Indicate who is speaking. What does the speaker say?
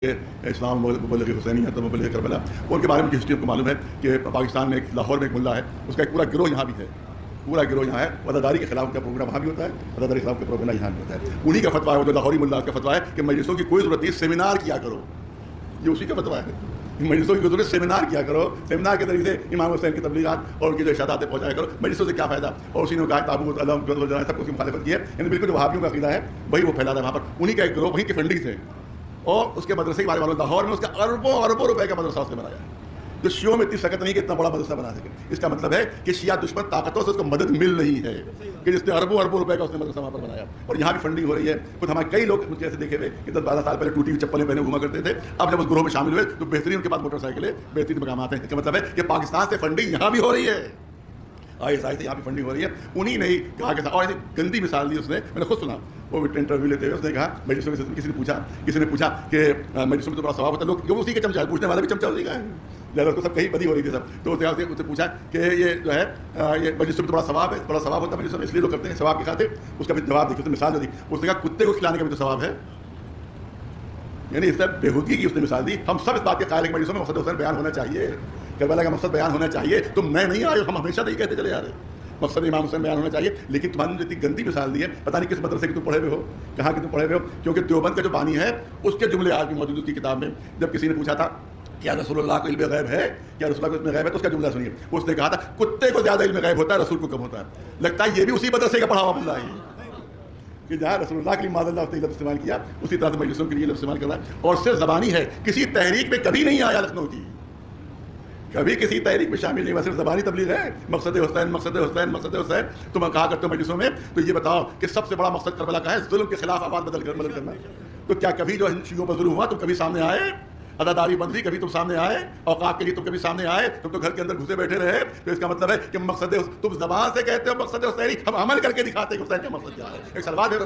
Speaker 1: کہ اسلام مبلغ حسینی ہے تو مبلغ کربلا، ان کے بارے میں ہسٹری کو معلوم ہے کہ پاکستان میں ایک لاہور میں ایک ملا ہے، اس کا ایک پورا گروہ یہاں بھی ہے، پورا گروہ یہاں ہے، وفاداری کے خلاف کا پروگرام وہاں بھی ہوتا ہے، وفاداری کے خلاف کا پروگرام یہاں بھی ہوتا ہے. انہی کا فتویٰ ہے، وہ جو لاہوری ملا کا فتویٰ ہے کہ مجلسوں کی کوئی ضرورت نہیں، سیمینار کیا کرو. یہ اسی کا فتویٰ ہے، مجلسوں کی ضرورت سیمینار کیا کرو، سیمینار کے طریقے سے امام حسین کی تبلیغات اور ان کی جو ارشادات پہنچایا کرو. مجلسوں سے کیا فائدہ؟ اور اسی نے کہا تابوت علم سب کو مخالفت کی ہے، یعنی بالکل جو وہابیوں کا عقیدہ ہے وہی وہ پھیلا رہا ہے وہاں پر. انہی کا ایک گروہ وہیں کے فنڈنگ سے، اور اس کے مدرسے کے بارے میں لاہور میں اس کا اربوں روپے کا مدرسہ اس نے بنایا ہے. جو شیعوں میں اتنی سخت نہیں کہ اتنا بڑا مدرسہ بنا سکے. اس کا مطلب ہے کہ شیعہ دشمن طاقتوں سے اس کو مدد مل رہی ہے کہ جس نے اربوں روپے کا اس نے مدرسہ وہاں پر بنایا. اور یہاں بھی فنڈنگ ہو رہی ہے. خود ہمارے کئی لوگ مجھے ایسے دیکھے ہوئے کہ 10-12 سال پہلے ٹوٹی ہوئی چپلیں پہنے گھوما کرتے تھے، اب جب اس گروہ میں شامل ہوئے تو بہترین ان کے پاس موٹر سائیکلیں، بہترین مقامات ہیں. اس کا مطلب ہے کہ پاکستان سے فنڈنگ یہاں بھی ہو رہی ہے، آہستہ آہستہ یہاں بھی فنڈنگ ہو رہی ہے. انہی نے کہا کہ اور ایسی گندی مثال دی اس نے، میں نے خود سنا وہ انٹرویو لیتے ہوئے اس نے کہا مجلسوں میں کسی نے پوچھا کہ مجلسوں میں تو بڑا ثواب ہوتا ہے، لوگ جو اسی کا چمچہ ہے، پوچھنے والا بھی چمچہ اسی کا ہے، لہٰذا اس کو سب کہیں بدی ہو رہی تھی سب. تو اس سے پوچھا کہ یہ جو ہے یہ مجلسوں میں تو بڑا ثواب ہوتا ہے مجلسوں میں، اس لیے لوگ کرتے ہیں ثواب کی خاطر. اس کا بھی جواب دیکھیے، اس نے مثال جو دی، اس نے کہا کتے کو کھلانے کا بھی تو ثواب ہے. یعنی اس سے بےہودگی کی اس نے مثال دی. ہم سب اس بات کے قائل ہیں کہ مجلسوں میں مقصد حسین بیان ہونا چاہیے، کربلا کا مقصد بیان ہونا چاہیے. تم میں نہیں آئے، ہم ہمیشہ نہیں کہتے چلے آ رہے مقصد امام حسین بیان ہونا چاہیے. لیکن تمہاری نے اتنی گندی مثال دی ہے، پتہ نہیں کس مدرسے کی تم پڑھے ہوئے ہو، کہاں کے تم پڑھے ہوئے ہو. کیونکہ دیوبند کا جو بانی ہے اس کے جملے آج بھی موجود اس کی کتاب میں. جب کسی نے پوچھا تھا کیا رسول اللہ کو علم غیب ہے، کیا رسول اللہ کو علم غیب ہے، تو اس کا جملہ سنیے. اس نے کہا تھا کتے کو زیادہ علم غیب ہوتا ہے، رسول کو کم ہوتا ہے. لگتا ہے یہ بھی اسی مدرسے کا پڑھا ہوا بندہ ہے کہ جہاں رسول اللہ کے لیے معاذ اللہ لفظ استعمال کیا، اسی طرح سے مجلسوں کے لیے لفظ استعمال کر رہا ہے. اور صرف زبانی ہے، کسی تحریک میں کبھی نہیں آیا لکھنؤ کی، کبھی کسی تحریک میں شامل نہیں ہوا، صرف زبانی تبلیغ ہے. مقصد حسین مقصد حسین مقصد حسین تم کہا کرتے ہو مجلسوں میں. تو یہ بتاؤ کہ سب سے بڑا مقصد کربلا کا ہے ظلم کے خلاف آواز بدل کرنا. تو کیا کبھی جو شیعوں پر ظلم ہوا تم کبھی سامنے آئے؟ عزاداری بند ہوئی کبھی تم سامنے آئے؟ اوقاف کے لیے تم کبھی سامنے آئے؟ تم تو گھر کے اندر گھسے بیٹھے رہے. تو اس کا مطلب ہے کہ مقصد تم زبان سے کہتے ہو مقصد حسینی، ہم عمل کر کے دکھاتے ہیں کہ حسین کا مقصد کیا ہے. ایک سلوات ہے.